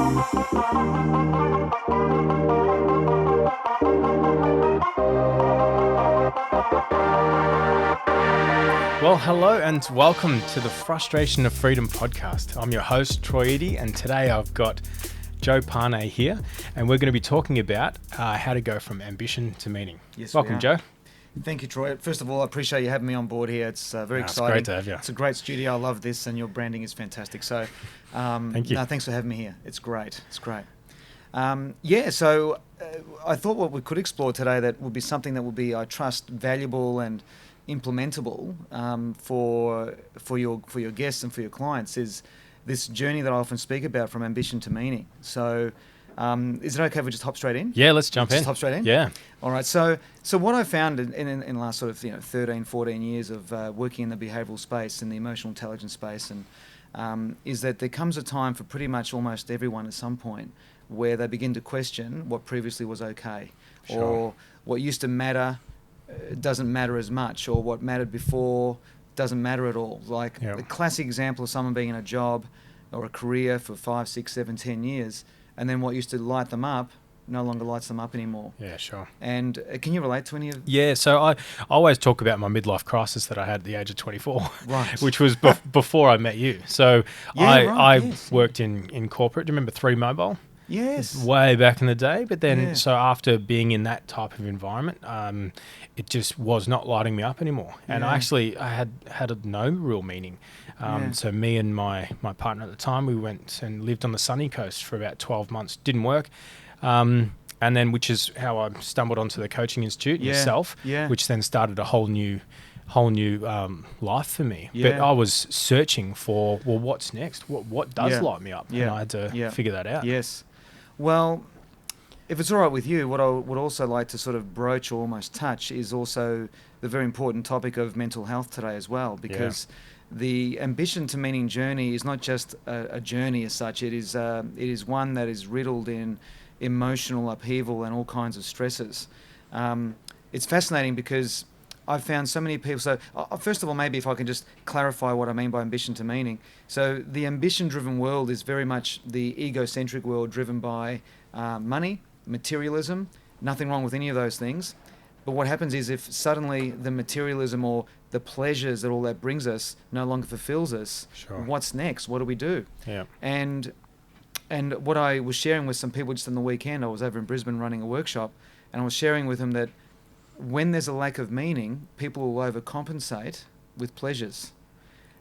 Well, hello and welcome to the Frustration of Freedom podcast. I'm your host, Troy Eadie, and today I've got Joe Pane here, and we're going to be talking about how to go from ambition to meaning. Yes, welcome, Joe. Thank you, Troy. First of all, I appreciate you having me on board here. It's very exciting. It's great to have you. It's a great studio. I love this, and your branding is fantastic. So, thank you. No, thanks for having me here. It's great. It's great. So I thought what we could explore today that would be something that would be, I trust, valuable and implementable for your guests and for your clients is this journey that I often speak about from ambition to meaning. So is it okay if we just hop straight in? Yeah, let's jump in. Just hop straight in? Yeah. All right. So what I found in the last sort of 13, 14 years of working in the behavioural space and the emotional intelligence space is that there comes a time for pretty much almost everyone at some point where they begin to question what previously was okay. Sure. Or what used to matter doesn't matter as much, or what mattered before doesn't matter at all. Like the classic example of someone being in a job or a career for 5, 6, 7, 10 years, and then what used to light them up no longer lights them up anymore. Yeah, sure. And can you relate to any of... Yeah, so I always talk about my midlife crisis that I had at the age of 24, right? Which was before I met you. So I worked in corporate. Do you remember 3 Mobile? Yes. Way back in the day. But then, so after being in that type of environment, it just was not lighting me up anymore. And I had no real meaning. So me and my partner at the time, we went and lived on the sunny coast for about 12 months. Didn't work. And then, which is how I stumbled onto the coaching institute yourself, which then started a whole new life for me. But I was searching for, well, what's next? What does light me up? And I had to figure that out. Yes. Well, if it's all right with you, what I would also like to sort of broach or almost touch is also the very important topic of mental health today as well, because the ambition to meaning journey is not just a journey as such. It is one that is riddled in emotional upheaval and all kinds of stresses. It's fascinating because I've found so many people. So first of all, maybe if I can just clarify what I mean by ambition to meaning. So the ambition-driven world is very much the egocentric world driven by money, materialism. Nothing wrong with any of those things. But what happens is if suddenly the materialism or the pleasures that all that brings us no longer fulfills us, what's next? What do we do? Yeah. And what I was sharing with some people just on the weekend, I was over in Brisbane running a workshop, and I was sharing with them that when there's a lack of meaning, people will overcompensate with pleasures.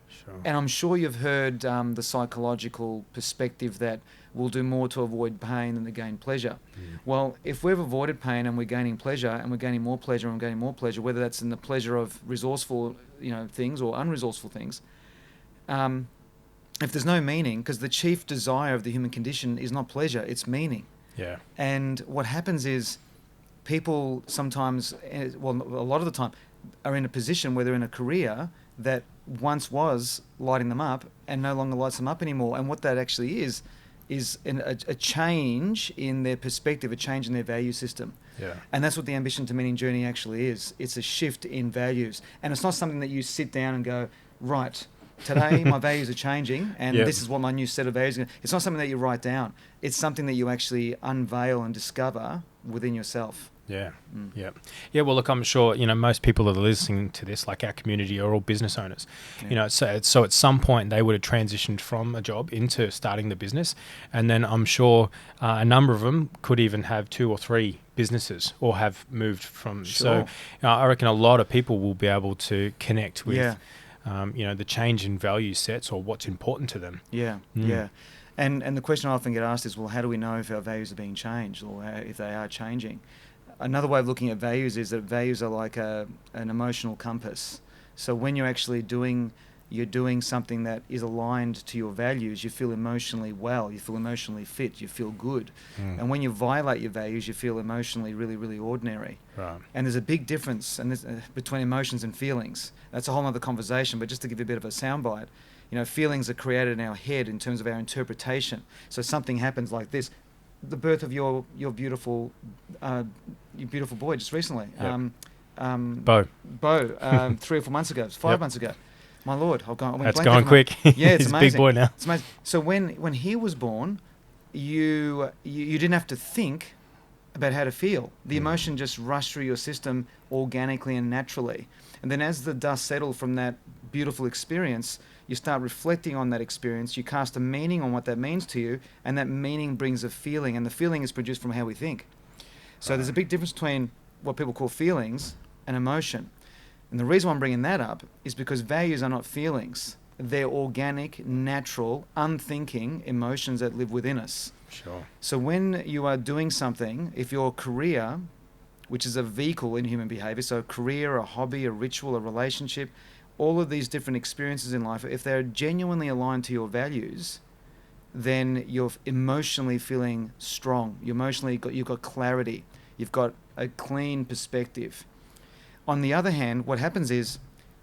Sure. And I'm sure you've heard the psychological perspective that we'll do more to avoid pain than to gain pleasure. Well, if we've avoided pain and we're gaining pleasure and we're gaining more pleasure and we're gaining more pleasure, whether that's in the pleasure of resourceful things or unresourceful things, if there's no meaning, because the chief desire of the human condition is not pleasure, it's meaning. Yeah. And what happens is people sometimes, well, a lot of the time, are in a position where they're in a career that once was lighting them up and no longer lights them up anymore. And what that actually is a change in their perspective, a change in their value system. Yeah. And that's what the ambition to meaning journey actually is. It's a shift in values. And it's not something that you sit down and go, right, today my values are changing and this is what my new set of values are. It's not something that you write down. It's something that you actually unveil and discover within yourself. Yeah. Well, look, I'm sure most people that are listening to this, like our community, are all business owners. So at some point they would have transitioned from a job into starting the business, and then I'm sure a number of them could even have 2 or 3 businesses or have moved from. Sure. So I reckon a lot of people will be able to connect with the change in value sets or what's important to them. Yeah. And the question I often get asked is, well, how do we know if our values are being changed or if they are changing? Another way of looking at values is that values are like an emotional compass. So when you're actually doing something that is aligned to your values, you feel emotionally well, you feel emotionally fit, you feel good. And when you violate your values, you feel emotionally really, really ordinary. Right. And there's a big difference between emotions and feelings. That's a whole other conversation, but just to give you a bit of a soundbite, feelings are created in our head in terms of our interpretation. So something happens like this. The birth of your beautiful boy just recently. Bo. 3 or 4 months ago. It was 5 months ago. My Lord, I went That's going quick. Yeah, it's He's amazing. a big boy now. It's amazing. So when he was born, you didn't have to think about how to feel. The emotion just rushed through your system organically and naturally. And then as the dust settled from that beautiful experience, you start reflecting on that experience, you cast a meaning on what that means to you, and that meaning brings a feeling, and the feeling is produced from how we think. So there's a big difference between what people call feelings and emotion. And the reason why I'm bringing that up is because values are not feelings. They're organic, natural, unthinking emotions that live within us. Sure. So when you are doing something, if your career, which is a vehicle in human behavior, so a career, a hobby, a ritual, a relationship, all of these different experiences in life, if they're genuinely aligned to your values, then you're emotionally feeling strong. You've got clarity. You've got a clean perspective. On the other hand, what happens is,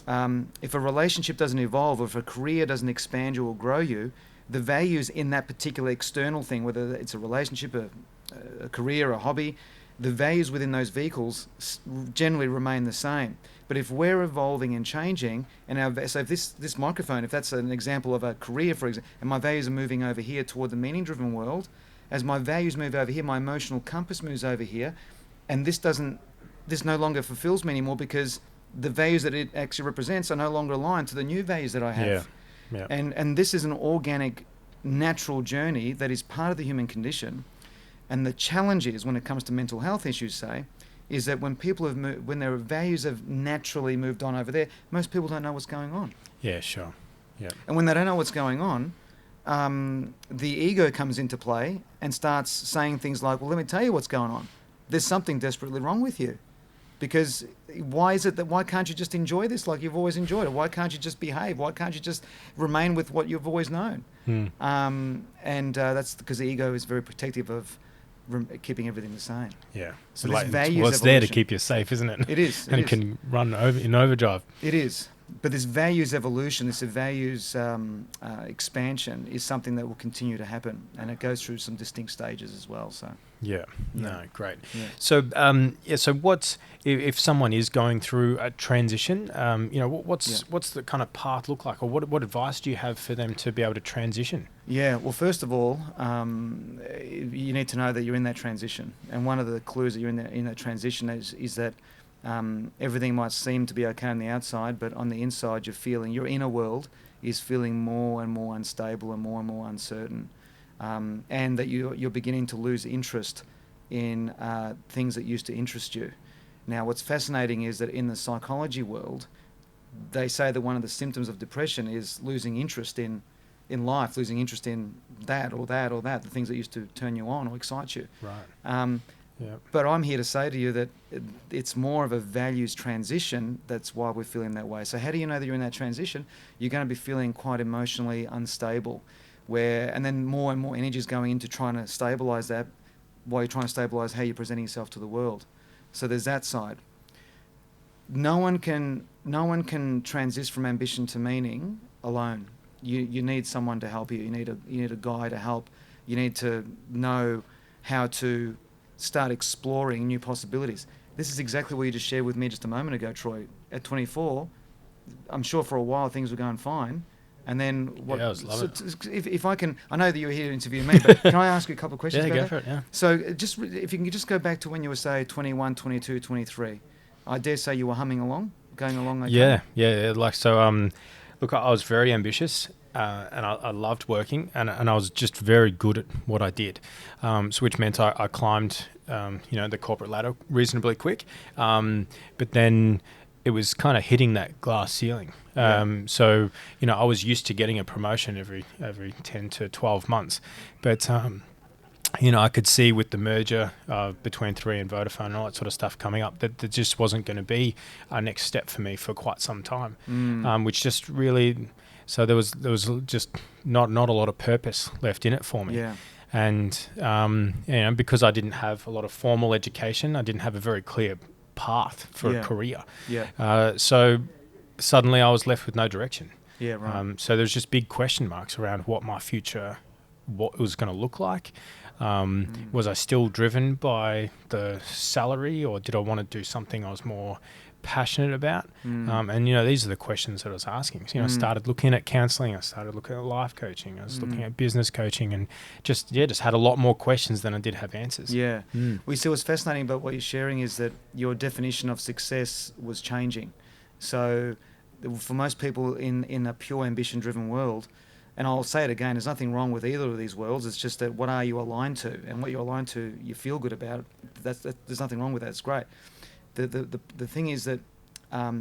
if a relationship doesn't evolve, or if a career doesn't expand you or grow you, the values in that particular external thing, whether it's a relationship, a career, a hobby, the values within those vehicles generally remain the same. But if we're evolving and changing, so if this microphone, if that's an example of a career, for example, and my values are moving over here toward the meaning-driven world, as my values move over here, my emotional compass moves over here, and this no longer fulfills me anymore because the values that it actually represents are no longer aligned to the new values that I have. Yeah. And this is an organic, natural journey that is part of the human condition. And the challenge is, when it comes to mental health issues, say, is that when people have when their values have naturally moved on over there, most people don't know what's going on. Yeah, sure. Yeah. And when they don't know what's going on, the ego comes into play and starts saying things like, well, let me tell you what's going on. There's something desperately wrong with you. Because why can't you just enjoy this like you've always enjoyed it? Why can't you just behave? Why can't you just remain with what you've always known? That's because the ego is very protective of keeping everything the same. Yeah. So this values well, it's there to keep you safe, isn't it? It is. And it can run in overdrive. It is. But this values evolution, this values expansion is something that will continue to happen. And it goes through some distinct stages as well. So. Yeah. No, great. Yeah. So, so what's, if someone is going through a transition, what's the kind of path look like, or what advice do you have for them to be able to transition? Yeah. Well, first of all, you need to know that you're in that transition. And one of the clues that you're in that transition is that everything might seem to be okay on the outside, but on the inside your inner world is feeling more and more unstable and more uncertain. And that you're beginning to lose interest in things that used to interest you. Now, what's fascinating is that in the psychology world, they say that one of the symptoms of depression is losing interest in life, losing interest in that, the things that used to turn you on or excite you. Right. But I'm here to say to you that it's more of a values transition. That's why we're feeling that way. So how do you know that you're in that transition? You're going to be feeling quite emotionally unstable, and then more and more energy is going into trying to stabilize that, while you're trying to stabilize how you're presenting yourself to the world. So there's that side. No one can transition from ambition to meaning alone. You need someone to help you. You need a guy to help. You need to know how to start exploring new possibilities. This is exactly what you just shared with me just a moment ago, Troy. At 24, I'm sure for a while things were going fine. And then what? Yeah, I was loving it. If I can, I know that you're here to interview me, but can I ask you a couple of questions? Yeah, about go for it. Yeah. So if you can just go back to when you were, say, 21, 22, 23, I dare say you were humming along, going along. Okay? Yeah. Like so. Look, I was very ambitious. And I loved working, and I was just very good at what I did, so which meant I climbed, the corporate ladder reasonably quick, but then it was kind of hitting that glass ceiling. So I was used to getting a promotion every 10 to 12 months, but I could see with the merger between 3 and Vodafone and all that sort of stuff coming up that there just wasn't going to be a next step for me for quite some time, which just really. So there was just not a lot of purpose left in it for me. Yeah. And because I didn't have a lot of formal education, I didn't have a very clear path for a career. Yeah. So suddenly I was left with no direction. Yeah. Right. So there's just big question marks around what my future, what it was going to look like. Was I still driven by the salary, or did I want to do something I was more passionate about. And, these are the questions that I was asking. So, I started looking at counseling. I started looking at life coaching. I was looking at business coaching, and just had a lot more questions than I did have answers. Yeah. We see what's fascinating about what you're sharing is that your definition of success was changing. So for most people in a pure ambition-driven world, and I'll say it again, there's nothing wrong with either of these worlds. It's just that what are you aligned to, and what you're aligned to, you feel good about. There's nothing wrong with that. It's great. The thing is that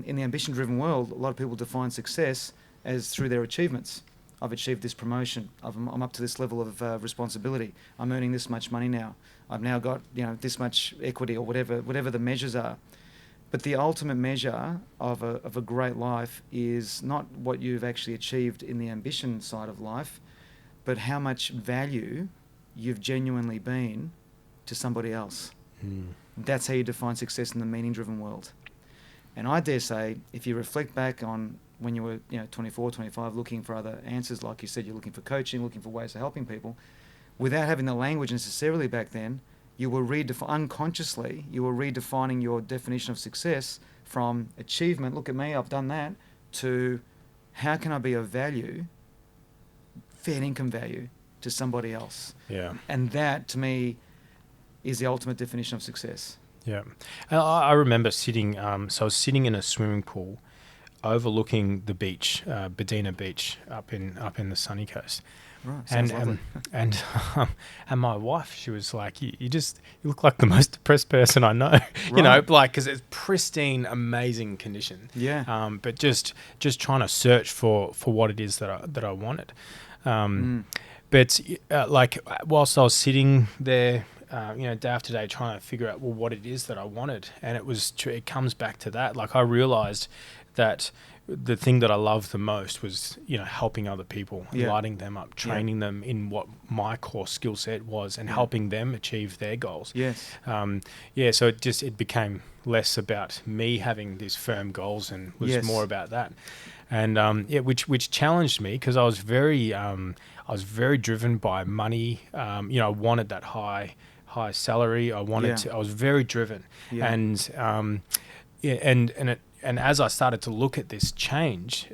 in the ambition-driven world, a lot of people define success as through their achievements. I've achieved this promotion. I'm up to this level of responsibility. I'm earning this much money now. I've now got this much equity, or whatever the measures are. But the ultimate measure of a great life is not what you've actually achieved in the ambition side of life, but how much value you've genuinely been to somebody else. That's how you define success in the meaning-driven world. And I dare say, if you reflect back on when you were 24, 25, looking for other answers, like you said, you're looking for coaching, looking for ways of helping people, without having the language necessarily back then, you were unconsciously, you were redefining your definition of success from achievement, look at me, I've done that, to how can I be of value, fair income value, to somebody else. Yeah. And that, to me, is the ultimate definition of success. Yeah. And I remember sitting, so I was sitting in a swimming pool overlooking the beach, Bedina Beach, up in the sunny coast. Right, sounds lovely. And my wife, she was like, you look like the most depressed person I know, Right. because it's pristine, amazing condition. Yeah. But just trying to search for what it is that I wanted. But whilst I was sitting there, day after day, trying to figure out what it is that I wanted, and it comes back to that. Like, I realized that the thing that I loved the most was, helping other people, lighting them up, training them in what my core skill set was, and helping them achieve their goals. Yes. So it became less about me having these firm goals and was more about that. And which challenged me, because I was very driven by money. I wanted that high salary. I was very driven. Yeah. And as I started to look at this change,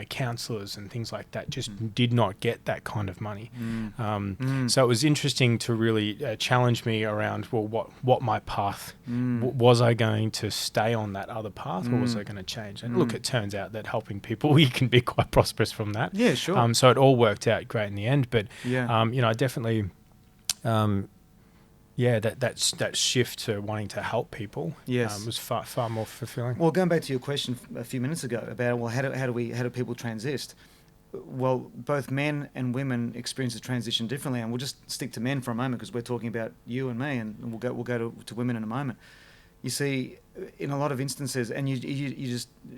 counselors and things like that just did not get that kind of money. So it was interesting to really challenge me around, what my path, was I going to stay on that other path, or was I going to change? And look, it turns out that helping people, you can be quite prosperous from that. Yeah, sure. So it all worked out great in the end. But, I definitely... that shift to wanting to help people was far more fulfilling. Well, going back to your question a few minutes ago about how do people transit? Well, both men and women experience the transition differently, and we'll just stick to men for a moment because we're talking about you and me, and we'll go to women in a moment. You see, in a lot of instances, and you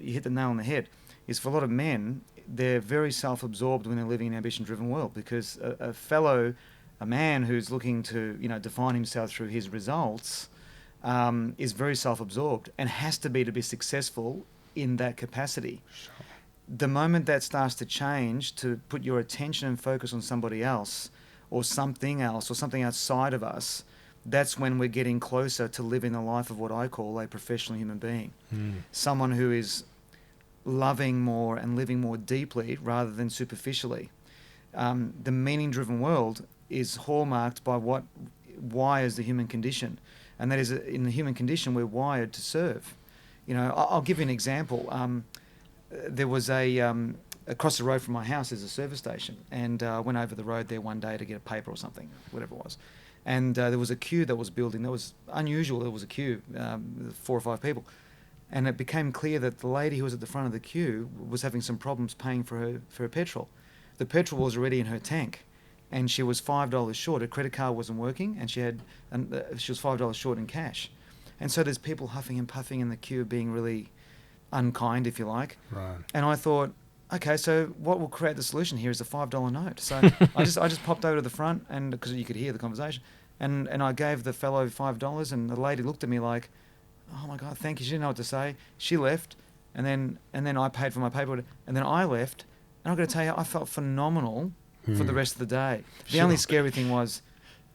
hit the nail on the head, is for a lot of men, they're very self-absorbed when they're living in an ambition-driven world, because a man who's looking to define himself through his results is very self-absorbed and has to be successful in that capacity. Sure. The moment that starts to change, to put your attention and focus on somebody else or something outside of us, that's when we're getting closer to living the life of what I call a professional human being. Someone who is loving more and living more deeply rather than superficially. The meaning-driven world is hallmarked by what wires the human condition, and that is, in the human condition, we're wired to serve. I'll give you an example. There was across the road from my house is a service station, and I went over the road there one day to get a paper or something, whatever it was, and there was a queue that was building. That was unusual. There was a queue, 4 or 5 people, and it became clear that the lady who was at the front of the queue was having some problems paying for her petrol. The petrol was already in her tank, and she was $5 short. Her credit card wasn't working, and she was $5 short in cash. And so there's people huffing and puffing in the queue, being really unkind, if you like. Right. And I thought, okay, so what will create the solution here is a $5 note. So I just popped over to the front, and because you could hear the conversation, and I gave the fellow $5, and the lady looked at me like, oh my God, thank you. She didn't know what to say. She left, and then I paid for my paper, and then I left. And I've got to tell you, I felt phenomenal for the rest of the day. The only scary thing was,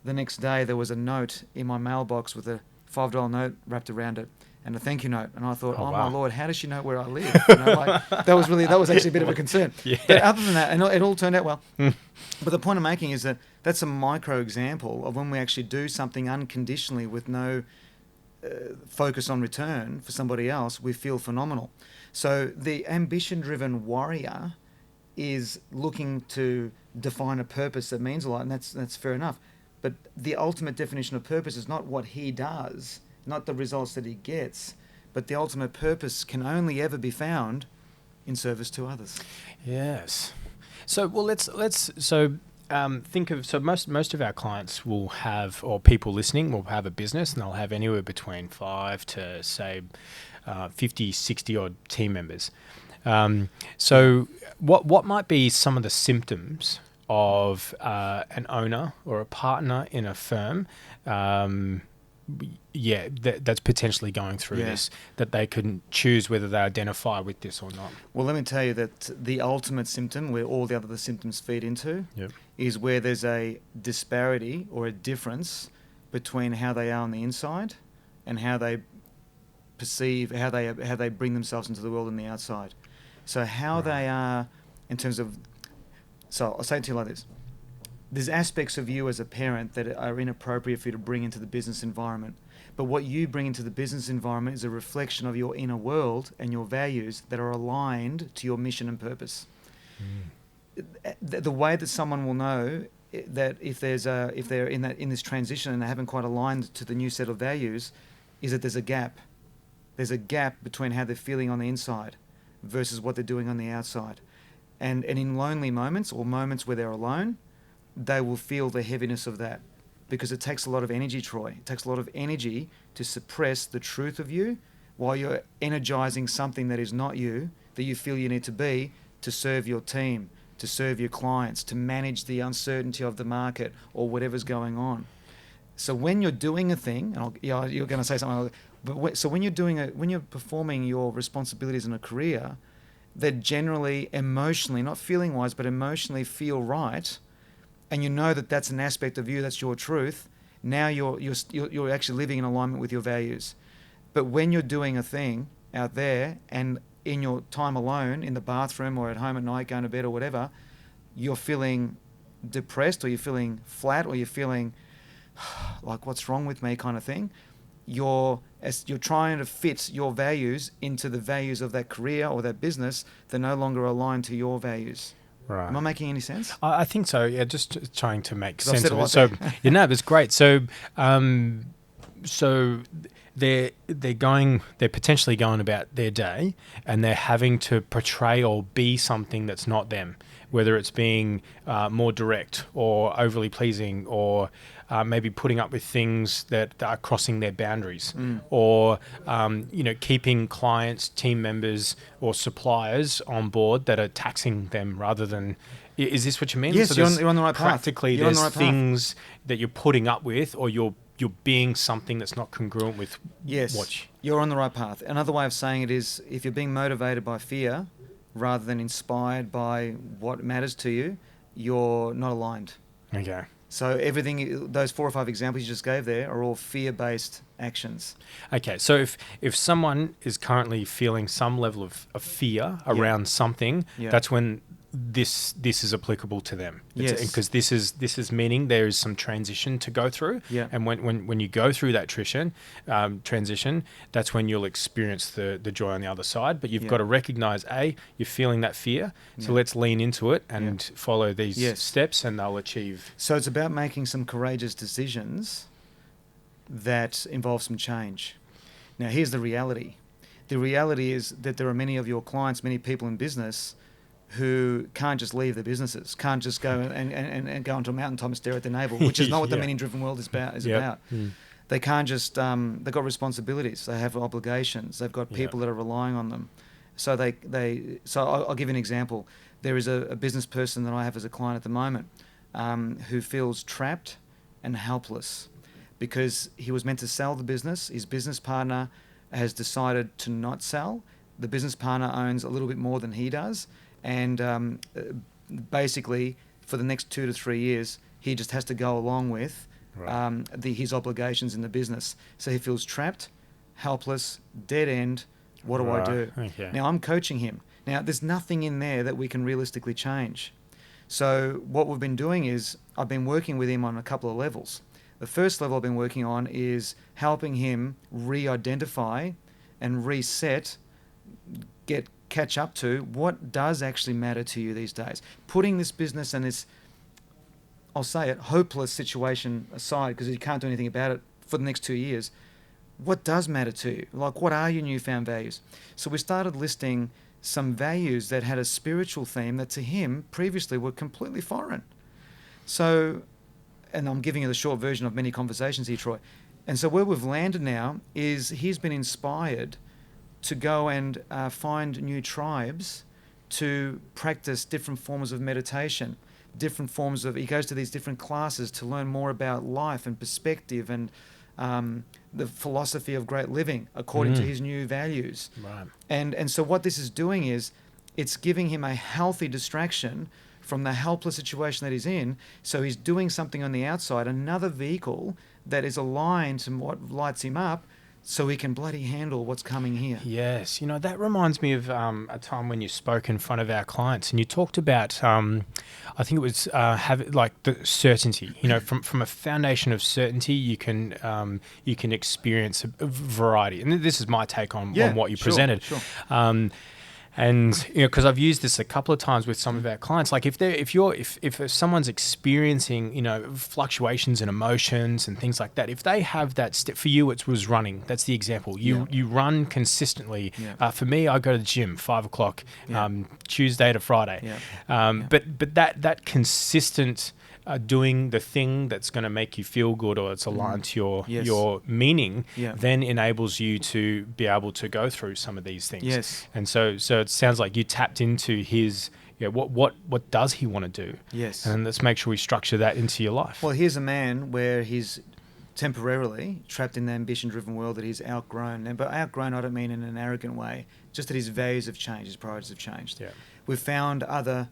the next day there was a note in my mailbox with a $5 note wrapped around it, and a thank you note. And I thought, Oh, oh wow. my Lord, how does she know where I live? You know, like, that was actually a bit of a concern. Yeah. But other than that, and it all turned out well. But the point I'm making is that that's a micro example of when we actually do something unconditionally with no focus on return for somebody else, we feel phenomenal. So the ambition-driven warrior is looking to define a purpose that means a lot, and that's fair enough. But the ultimate definition of purpose is not what he does, not the results that he gets, but the ultimate purpose can only ever be found in service to others. Yes. So let's think of, so most of our clients will have, or people listening will have a business, and they'll have anywhere between 5 to say 50, 60 odd team members. So what might be some of the symptoms of an owner or a partner in a firm, that's potentially going through this, that they can choose whether they identify with this or not? Well, let me tell you that the ultimate symptom, where all the other symptoms feed into, is where there's a disparity or a difference between how they are on the inside and how they perceive, how they bring themselves into the world on the outside. So how they are in terms of... So I'll say it to you like this. There's aspects of you as a parent that are inappropriate for you to bring into the business environment. But what you bring into the business environment is a reflection of your inner world and your values that are aligned to your mission and purpose. The way that someone will know that if they're in this transition and they haven't quite aligned to the new set of values is that there's a gap. There's a gap between how they're feeling on the inside versus what they're doing on the outside. And in lonely moments or moments where they're alone, they will feel the heaviness of that, because it takes a lot of energy, Troy. It takes a lot of energy to suppress the truth of you while you're energizing something that is not you, that you feel you need to be to serve your team, to serve your clients, to manage the uncertainty of the market or whatever's going on. So when you're doing a thing, and you're going to say something, so when you're performing your responsibilities in a career that generally emotionally, not feeling wise, but emotionally feel right, and you know that that's an aspect of you, that's your truth, now you're actually living in alignment with your values. But when you're doing a thing out there and in your time alone, in the bathroom or at home at night, going to bed or whatever, you're feeling depressed, or you're feeling flat, or you're feeling like, what's wrong with me kind of thing, you're trying to fit your values into the values of that career or that business that no longer align to your values. Right. Am I making any sense? I think so. Yeah, just trying to make sense of it. So, that's great. So, they're potentially going about their day, and they're having to portray or be something that's not them, whether it's being more direct or overly pleasing, or maybe putting up with things that are crossing their boundaries, or keeping clients, team members, or suppliers on board that are taxing them rather than. Is this what you mean? Yes, so you're on the right path. Practically, there's things that you're putting up with, or you're being something that's not congruent with. Yes, you're on the right path. Another way of saying it is, if you're being motivated by fear rather than inspired by what matters to you, you're not aligned. Okay. So everything, those 4 or 5 examples you just gave there are all fear-based actions. Okay, so if someone is currently feeling some level of fear around something, that's when this is applicable to them. Yes. Because this is meaning there is some transition to go through. Yeah. And when you go through that transition, that's when you'll experience the joy on the other side. But you've got to recognize, you're feeling that fear. So let's lean into it and follow these steps, and they'll achieve. So it's about making some courageous decisions that involve some change. Now, here's the reality. The reality is that there are many of your clients, many people in business who can't just leave their businesses, can't just go and go onto a mountaintop and stare at their navel, which is not what the meaning-driven world is about. They can't just, they've got responsibilities, they have obligations, they've got people that are relying on them. So so I'll give you an example. There is a business person that I have as a client at the moment who feels trapped and helpless because he was meant to sell the business. His business partner has decided to not sell. The business partner owns a little bit more than he does. And basically, for the next 2 to 3 years, he just has to go along with his obligations in the business. So he feels trapped, helpless, dead end. What do I do? Okay. Now, I'm coaching him. Now, there's nothing in there that we can realistically change. So what we've been doing is I've been working with him on a couple of levels. The first level I've been working on is helping him re-identify and reset, catch up to what does actually matter to you these days. Putting this business and this, I'll say it, hopeless situation aside, because you can't do anything about it for the next 2 years. What does matter to you? Like, what are your newfound values? So we started listing some values that had a spiritual theme that to him previously were completely foreign. So, and I'm giving you the short version of many conversations here, Troy. And so where we've landed now is he's been inspired to go and find new tribes to practice different forms of meditation, different forms of, he goes to these different classes to learn more about life and perspective and the philosophy of great living according to his new values. Right. And so what this is doing is it's giving him a healthy distraction from the helpless situation that he's in. So he's doing something on the outside, another vehicle that is aligned to what lights him up, so he can bloody handle what's coming here. Yes. That reminds me of a time when you spoke in front of our clients and you talked about, I think it was the certainty, from a foundation of certainty, you can experience a variety. And this is my take on what you presented. Sure. And because I've used this a couple of times with some of our clients, like if someone's experiencing fluctuations in emotions and things like that, if they have that step, for you it was running. That's the example. You run consistently. Yeah. For me, I go to the gym 5 o'clock, Tuesday to Friday. But that consistent doing the thing that's going to make you feel good or it's aligned to your meaning, then enables you to be able to go through some of these things. Yes. And so it sounds like you tapped into his, what does he want to do? Yes. And let's make sure we structure that into your life. Well, here's a man where he's temporarily trapped in the ambition-driven world that he's outgrown. And by outgrown, I don't mean in an arrogant way, just that his values have changed, his priorities have changed. Yeah. We've found other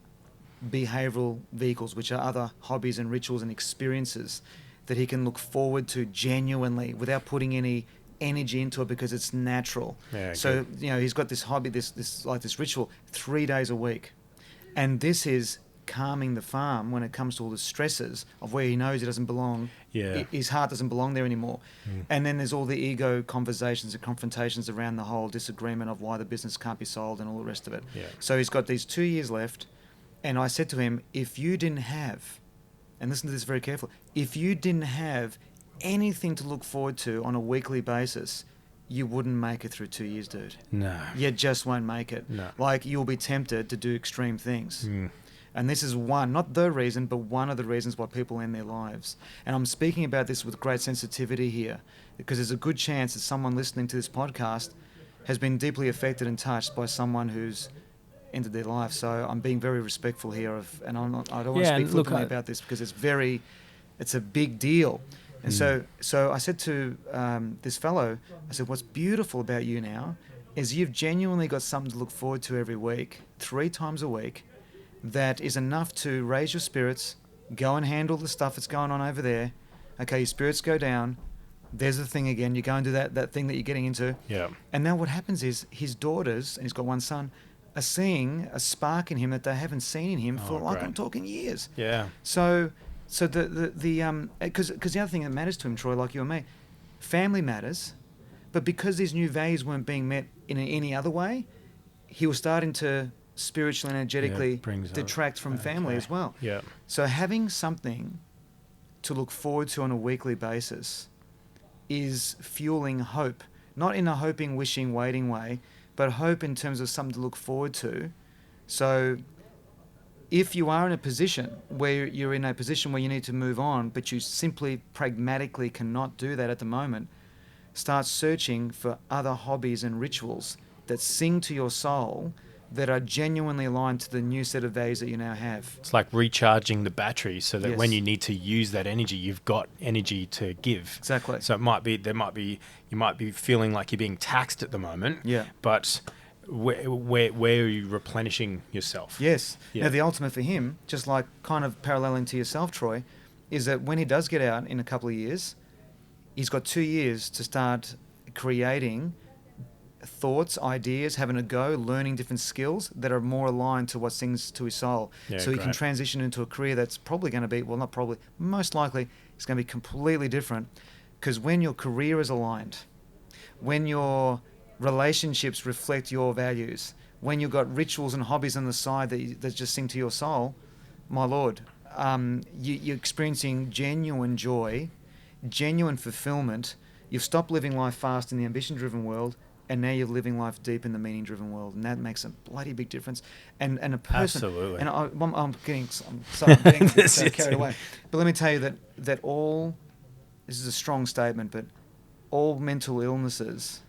behavioral vehicles, which are other hobbies and rituals and experiences that he can look forward to genuinely without putting any energy into it because it's natural. Yeah, so he's got this hobby, this ritual 3 days a week, and this is calming the farm when it comes to all the stresses of where he knows he doesn't belong. His heart doesn't belong there anymore. And then there's all the ego conversations and confrontations around the whole disagreement of why the business can't be sold and all the rest of it. So he's got these 2 years left. And I said to him, if you didn't have, and listen to this very carefully, if you didn't have anything to look forward to on a weekly basis, you wouldn't make it through 2 years, dude. No. You just won't make it. No. Like, you'll be tempted to do extreme things. And this is one, not the reason, but one of the reasons why people end their lives. And I'm speaking about this with great sensitivity here, because there's a good chance that someone listening to this podcast has been deeply affected and touched by someone who's ended their life. So I'm being very respectful here I don't want to speak flippantly about this because it's a big deal. And so I said to this fellow, I said, what's beautiful about you now is you've genuinely got something to look forward to every week, 3 times a week, that is enough to raise your spirits, go and handle the stuff that's going on over there. Okay, your spirits go down. There's the thing again. You go and do that thing that you're getting into. Yeah. And now what happens is his daughters, and he's got one son, are seeing a spark in him that they haven't seen in him for I'm talking years. Yeah. So because the other thing that matters to him, Troy, like you and me, family matters, but because these new values weren't being met in any other way, he was starting to spiritually and energetically detract from family as well. Yeah. So having something to look forward to on a weekly basis is fueling hope, not in a hoping, wishing, waiting way, but hope in terms of something to look forward to. So if you are in a position where you need to move on, but you simply pragmatically cannot do that at the moment, start searching for other hobbies and rituals that sing to your soul, that are genuinely aligned to the new set of values that you now have. It's like recharging the battery so that when you need to use that energy, you've got energy to give. Exactly. So you might be feeling like you're being taxed at the moment. Yeah. But where are you replenishing yourself? Yes. Yeah. Now the ultimate for him, just like kind of paralleling to yourself, Troy, is that when he does get out in a couple of years, he's got 2 years to start creating thoughts, ideas, having a go, learning different skills that are more aligned to what sings to his soul. So he can transition into a career that's probably going to be, well, not probably, most likely it's going to be completely different, because when your career is aligned, when your relationships reflect your values, when you've got rituals and hobbies on the side that just sing to your soul, my Lord, you're experiencing genuine joy, genuine fulfillment. You've stopped living life fast in the ambition-driven world, and now you're living life deep in the meaning-driven world, and that makes a bloody big difference. And a person, absolutely. And I'm getting a bit carried away. But let me tell you that all, this is a strong statement, but all mental illnesses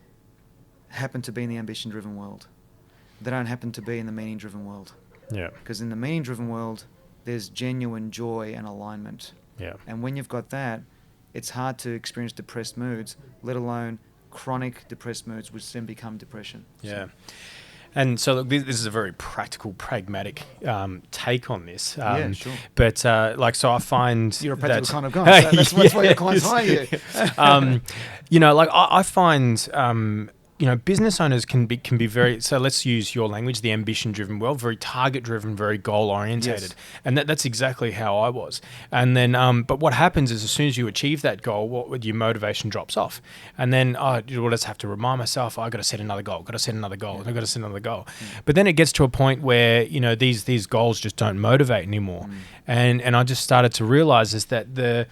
happen to be in the ambition-driven world. They don't happen to be in the meaning-driven world. Yeah. Because in the meaning-driven world, there's genuine joy and alignment. Yeah. And when you've got that, it's hard to experience depressed moods, let alone chronic depressed moods, which then become depression. Yeah. And so look, this is a very practical, pragmatic take on this. Yeah, sure. But so I find you're a practical kind of guy. So that's why your clients hire you. I find business owners can be very, so let's use your language, the ambition-driven world, very target-driven, very goal-orientated. Yes. And that's exactly how I was. And then, but what happens is as soon as you achieve that goal, your motivation drops off. And then, I just have to remind myself, I've got to set another goal, I've got to set another goal. Yeah. But then it gets to a point where, these goals just don't motivate anymore. And I just started to realize is that the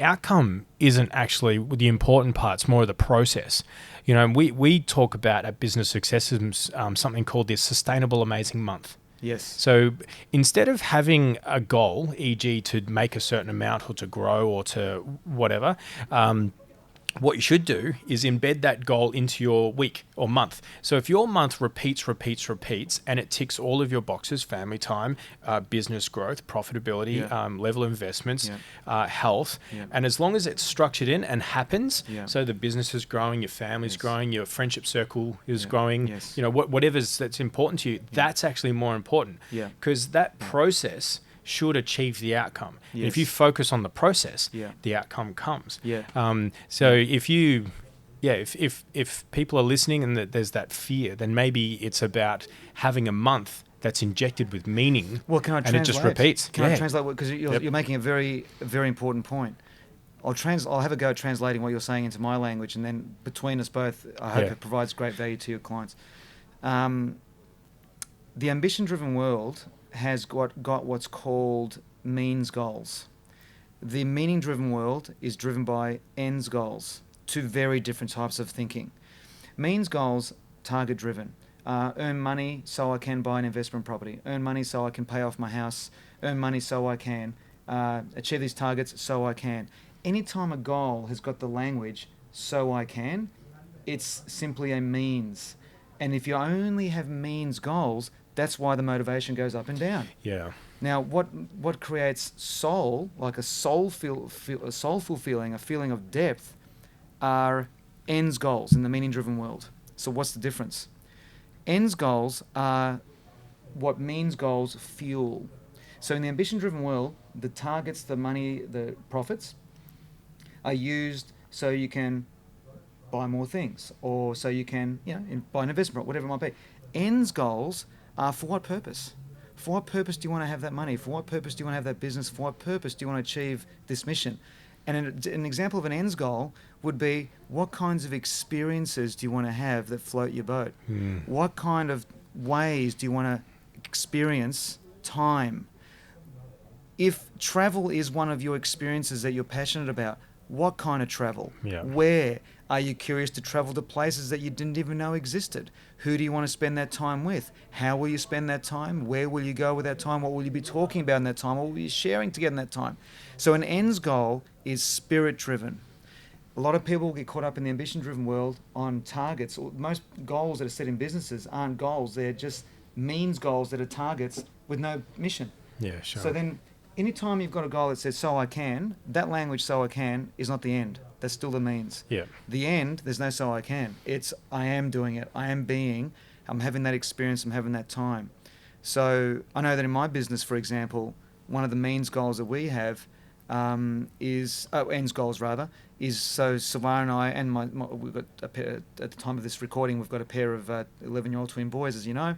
outcome isn't actually the important part. It's more of the process. We talk about at Business Successes something called the Sustainable Amazing Month. Yes. So instead of having a goal, e.g. to make a certain amount or to grow or to whatever, what you should do is embed that goal into your week or month. So if your month repeats, and it ticks all of your boxes, family time, business growth, profitability, level of investments, health, and as long as it's structured in and happens, so the business is growing, your family's growing, your friendship circle is growing, whatever's that's important to you, that's actually more important. Because that process should achieve the outcome. Yes. If you focus on the process, the outcome comes. So if you, if people are listening and that there's that fear, then maybe it's about having a month that's injected with meaning. Well, can I translate? And it just repeats. Can I translate? Because you're making a very, very important point. I'll have a go at translating what you're saying into my language, and then between us both, I hope it provides great value to your clients. The ambition-driven world has got what's called means goals. The meaning-driven world is driven by ends goals, two very different types of thinking. Means goals, target-driven. Earn money so I can buy an investment property. Earn money so I can pay off my house. Earn money so I can achieve these targets so I can. Anytime a goal has got the language so I can, it's simply a means. And if you only have means goals, that's why the motivation goes up and down. Yeah. Now, what creates soul, like a soulful feeling, a feeling of depth, are ends goals in the meaning-driven world. So what's the difference? Ends goals are what means goals fuel. So in the ambition-driven world, the targets, the money, the profits are used so you can buy more things, or so you can, buy an investment, whatever it might be. Ends goals for what purpose? For what purpose do you want to have that money? For what purpose do you want to have that business? For what purpose do you want to achieve this mission? And an example of an ends goal would be, what kinds of experiences do you want to have that float your boat? What kind of ways do you want to experience time? If travel is one of your experiences that you're passionate about, what kind of travel? Where? Are you curious to travel to places that you didn't even know existed? Who do you want to spend that time with? How will you spend that time? Where will you go with that time? What will you be talking about in that time? What will you be sharing together in that time? So an ends goal is spirit-driven. A lot of people get caught up in the ambition-driven world on targets. Most goals that are set in businesses aren't goals. They're just means goals that are targets with no mission. Yeah, sure. So then anytime you've got a goal that says, so I can, that language, so I can, is not the end. That's still the means. The end, there's no so I can. It's I am doing it. I am being. I'm having that experience. I'm having that time. So I know that in my business, for example, one of the means goals that we have ends goals rather, is so Savara and I, and we've got a pair, at the time of this recording, we've got a pair of 11-year-old twin boys, as you know,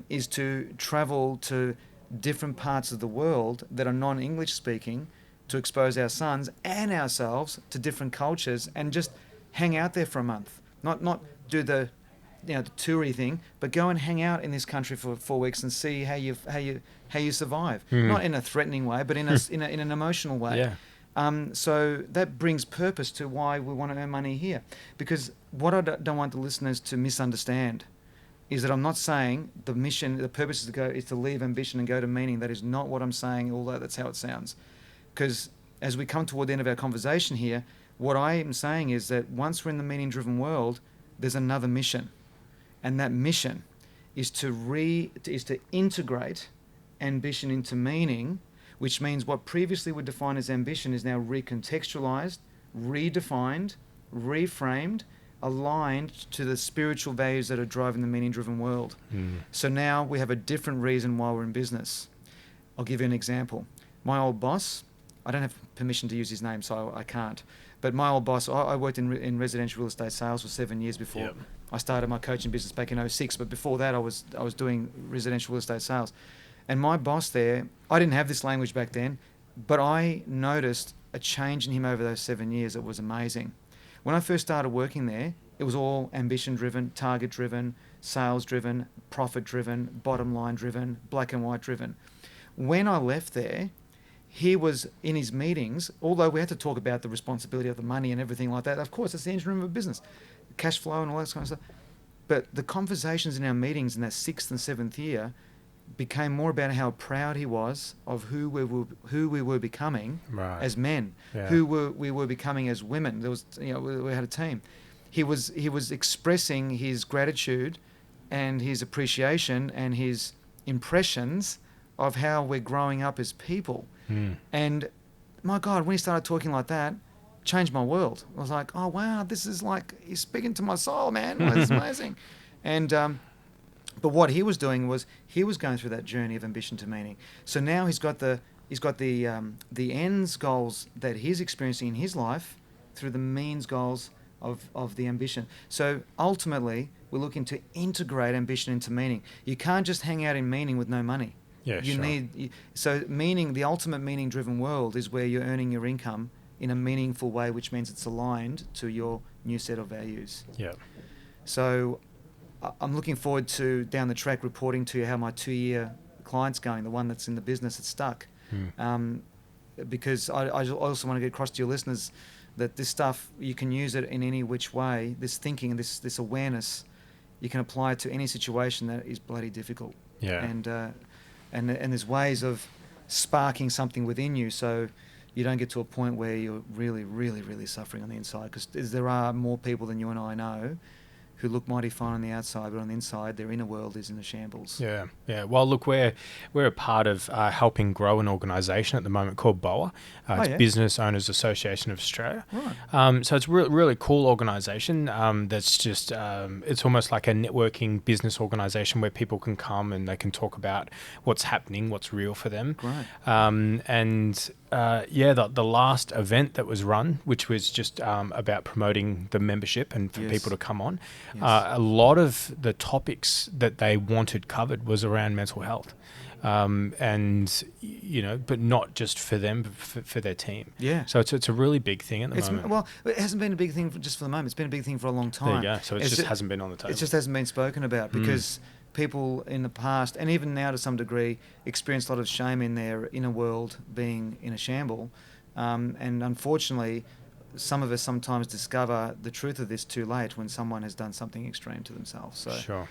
is to travel to different parts of the world that are non-English speaking, to expose our sons and ourselves to different cultures and just hang out there for a month. Not do the toury thing, but go and hang out in this country for 4 weeks and see how you survive. Not in a threatening way, but in an emotional way. Yeah. So that brings purpose to why we want to earn money here. Because what I don't want the listeners to misunderstand is that I'm not saying the mission, the purpose is to leave ambition and go to meaning. That is not what I'm saying, although that's how it sounds. Because as we come toward the end of our conversation here, what I am saying is that once we're in the meaning-driven world, there's another mission. And that mission is to integrate ambition into meaning, which means what previously would define as ambition is now recontextualized, redefined, reframed, aligned to the spiritual values that are driving the meaning-driven world. So now we have a different reason why we're in business. I'll give you an example. My old boss, I don't have permission to use his name, so I can't. But my old boss, I worked in residential real estate sales for 7 years before. Yep. I started my coaching business back in 2006, but before that I was doing residential real estate sales. And my boss there, I didn't have this language back then, but I noticed a change in him over those 7 years that was amazing. When I first started working there, it was all ambition-driven, target-driven, sales-driven, profit-driven, bottom-line-driven, black and white-driven. When I left there, he was in his meetings, although we had to talk about the responsibility of the money and everything like that. Of course, it's the engine room of a business, cash flow and all that kind of stuff. But the conversations in our meetings in that 6th and 7th year became more about how proud he was of who we were becoming as men, who we were becoming as women. There was, we had a team. He was expressing his gratitude and his appreciation and his impressions of how we're growing up as people. And my God, when he started talking like that, changed my world. I was like, oh wow, this is like, he's speaking to my soul, man. Well, this is amazing. And but what he was doing was he was going through that journey of ambition to meaning. So now he's got the ends goals that he's experiencing in his life through the means goals of the ambition. So ultimately, we're looking to integrate ambition into meaning. You can't just hang out in meaning with no money. Yeah, sure. So meaning, the ultimate meaning-driven world is where you're earning your income in a meaningful way, which means it's aligned to your new set of values. Yeah. So I'm looking forward to, down the track, reporting to you how my 2-year client's going, the one that's in the business that's stuck. Because I also want to get across to your listeners that this stuff, you can use it in any which way. This thinking and this awareness, you can apply it to any situation that is bloody difficult. Yeah. And there's ways of sparking something within you so you don't get to a point where you're really, really, really suffering on the inside. Because there are more people than you and I know who look mighty fine on the outside, but on the inside, their inner world is in the shambles. Yeah, yeah. Well, look, we're a part of helping grow an organisation at the moment called BOA. It's Business Owners Association of Australia. Right. So it's a really cool organisation that's just, it's almost like a networking business organisation where people can come and they can talk about what's happening, what's real for them. Great. The last event that was run, which was just about promoting the membership and for people to come on, a lot of the topics that they wanted covered was around mental health. But not just for them, but for their team. Yeah. So it's a really big thing at the moment. Well, it hasn't been a big thing just for the moment. It's been a big thing for a long time. There you go. So it just hasn't been on the table. It just hasn't been spoken about because people in the past, and even now to some degree, experience a lot of shame in their inner world being in a shamble. And unfortunately, some of us sometimes discover the truth of this too late when someone has done something extreme to themselves. So sure.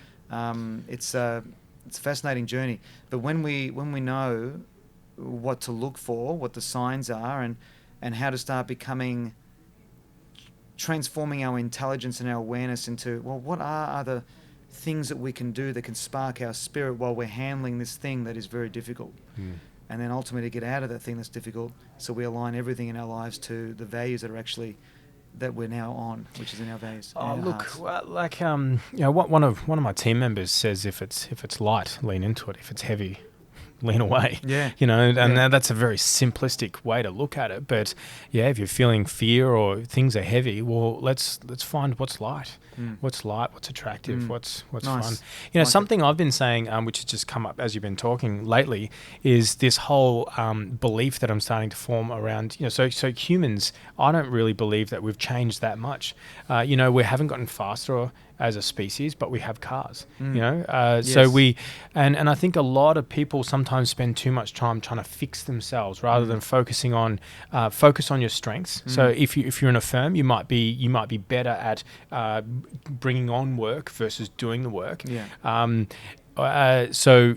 It's a fascinating journey. But when we know what to look for, what the signs are, and how to start transforming our intelligence and our awareness into, well, what are other things that we can do that can spark our spirit while we're handling this thing that is very difficult. And then ultimately get out of that thing that's difficult, so we align everything in our lives to the values that are actually that we're now on, which is in our values. Oh, look, one of my team members says if it's light, lean into it. If it's heavy, lean away. Yeah. That's a very simplistic way to look at it. But yeah, if you're feeling fear or things are heavy, well, let's find what's light. What's light, what's attractive, what's Nice. fun. Something I've been saying, which has just come up as you've been talking lately, is this whole belief that I'm starting to form around, so humans, I don't really believe that we've changed that much. We haven't gotten faster as a species, but we have cars, Yes. so we, and I think a lot of people sometimes spend too much time trying to fix themselves rather than focus on your strengths. So if you're in a firm, you might be better at bringing on work versus doing the work. So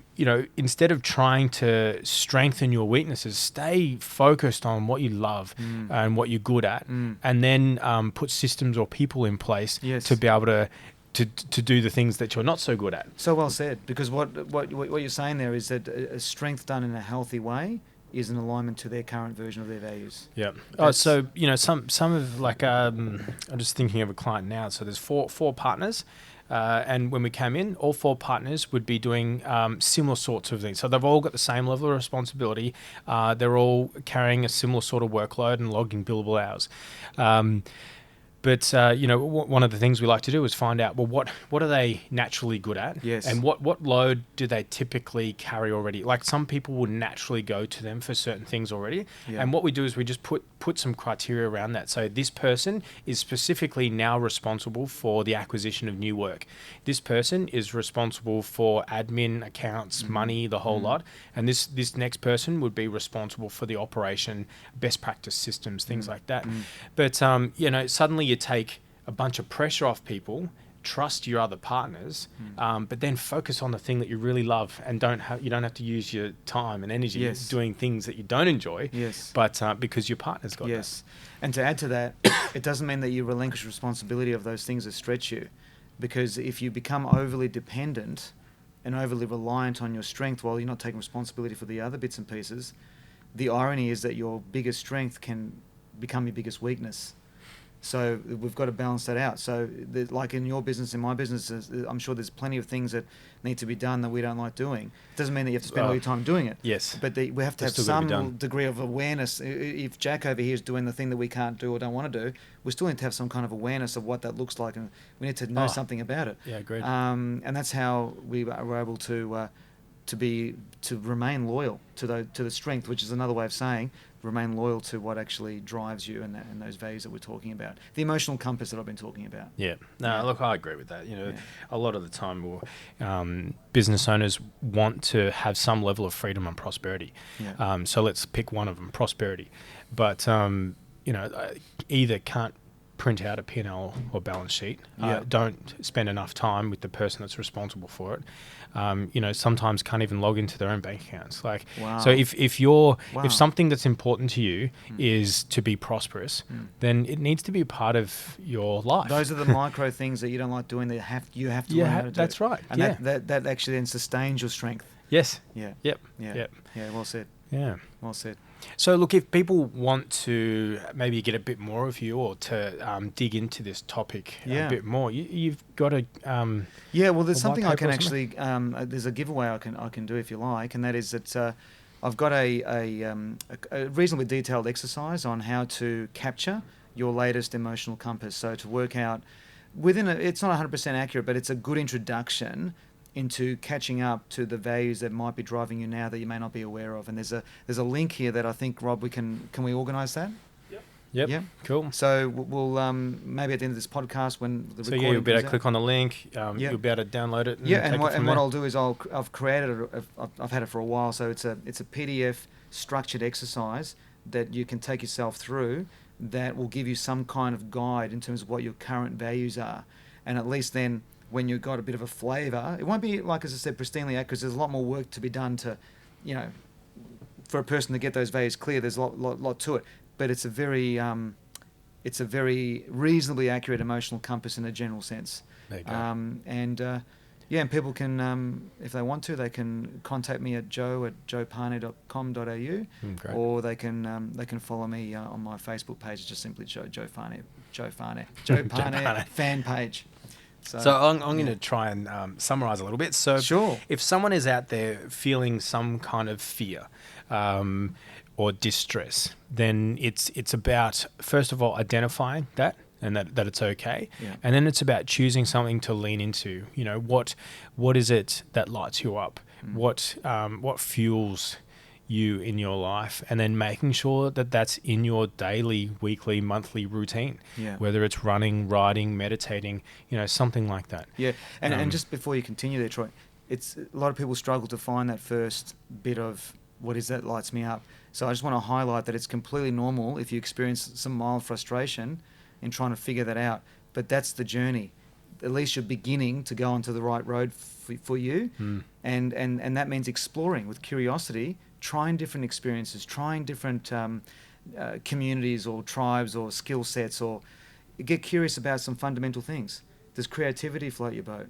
instead of trying to strengthen your weaknesses, stay focused on what you love and what you're good at, and then put systems or people in place to be able to do the things that you're not so good at. So well said, because what you're saying there is that a strength done in a healthy way is in alignment to their current version of their values. Yeah. So some of like I'm just thinking of a client now. So there's four partners. And when we came in, all four partners would be doing similar sorts of things. So they've all got the same level of responsibility. They're all carrying a similar sort of workload and logging billable hours. But one of the things we like to do is find out, well, what are they naturally good at? Yes. And what load do they typically carry already? Like some people would naturally go to them for certain things already. Yeah. And what we do is we just put some criteria around that. So this person is specifically now responsible for the acquisition of new work. This person is responsible for admin, accounts, money, the whole lot. And this next person would be responsible for the operation, best practice systems, things like that. But suddenly you take a bunch of pressure off people, trust your other partners, but then focus on the thing that you really love, and you don't have to use your time and energy doing things that you don't enjoy. Yes. But because your partner's got that. And to add to that, it doesn't mean that you relinquish responsibility of those things that stretch you, because if you become overly dependent and overly reliant on your strength while you're not taking responsibility for the other bits and pieces, the irony is that your biggest strength can become your biggest weakness. So we've got to balance that out. So like in your business, in my business, I'm sure there's plenty of things that need to be done that we don't like doing. It doesn't mean that you have to spend all your time doing it. Yes. But we have to have some degree of awareness. If Jack over here is doing the thing that we can't do or don't want to do, we still need to have some kind of awareness of what that looks like, and we need to know something about it. Yeah, great. And that's how we were able to remain loyal to the strength, which is another way of saying remain loyal to what actually drives you and those values that we're talking about. The emotional compass that I've been talking about. Yeah. No, look, I agree with that. A lot of the time business owners want to have some level of freedom and prosperity. Yeah. So let's pick one of them, prosperity. But, either can't print out a P&L or balance sheet. Don't spend enough time with the person that's responsible for it. Sometimes can't even log into their own bank accounts. So if something that's important to you is to be prosperous, then it needs to be a part of your life. Those are the micro things that you don't like doing that you have to learn how to do. That's right. And that actually then sustains your strength. Yes. Yeah. Yep. Yeah. Well said. Yeah. Well said. So look, if people want to maybe get a bit more of you or to dig into this topic a bit more, you've got a well, there's something I can actually there's a giveaway I can do if you like, and that is that I've got a reasonably detailed exercise on how to capture your latest emotional compass. So to work out it's not 100% accurate, but it's a good introduction into catching up to the values that might be driving you now that you may not be aware of. And there's a link here that I think, Rob, can we organise that? Yep. Yeah. Cool. So we'll maybe at the end of this podcast when the recording you'll be able to click on the link. You'll be able to download it. And what I'll do is I've created it. I've had it for a while, so it's a PDF structured exercise that you can take yourself through that will give you some kind of guide in terms of what your current values are, and at least then, when you've got a bit of a flavour, it won't be, like as I said, pristinely accurate, because there's a lot more work to be done to, for a person to get those values clear. There's a lot to it, but it's a very reasonably accurate emotional compass in a general sense. There you go. And people can, if they want to, they can contact me at joe@joepane.com.au, or they can follow me on my Facebook page. It's just simply Joe Pane fan page. So I'm going to try and summarize a little bit. So sure. If someone is out there feeling some kind of fear or distress, then it's about, first of all, identifying that and that it's okay. Yeah. And then it's about choosing something to lean into. You know, what is it that lights you up? What fuels you in your life, and then making sure that that's in your daily, weekly, monthly routine, whether it's running, riding, meditating, something like that. Yeah. And just before you continue there, Troy, it's a lot of people struggle to find that first bit of what is that lights me up. So I just want to highlight that it's completely normal if you experience some mild frustration in trying to figure that out, but that's the journey. At least you're beginning to go onto the right road for you. And that means exploring with curiosity, trying different experiences, trying different communities or tribes or skill sets, or get curious about some fundamental things. Does creativity float your boat?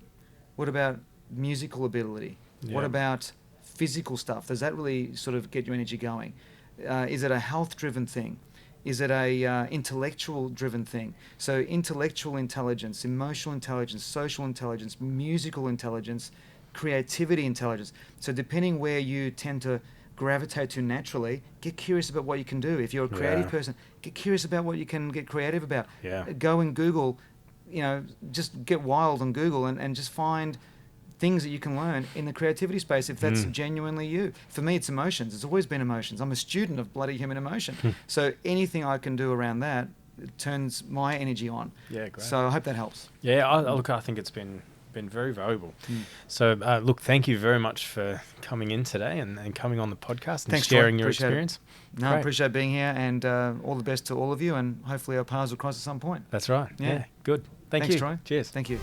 What about musical ability? Yeah. What about physical stuff? Does that really sort of get your energy going? Is it a health-driven thing? Is it a intellectual-driven thing? So intellectual intelligence, emotional intelligence, social intelligence, musical intelligence, creativity intelligence. So depending where you tend to gravitate to naturally, get curious about what you can do. If you're a creative person, get curious about what you can get creative about. Go and Google, just get wild on Google and just find things that you can learn in the creativity space if that's genuinely you. For me, it's emotions. It's always been emotions. I'm a student of bloody human emotion. So anything I can do around that turns my energy on. Yeah, great. So I hope that helps. Yeah, I think it's been very valuable. So look, thank you very much for coming in today and coming on the podcast and sharing your experience. I appreciate being here, and all the best to all of you, and hopefully our paths will cross at some point. That's right. Yeah, good. Thanks, Troy. Cheers. Thank you.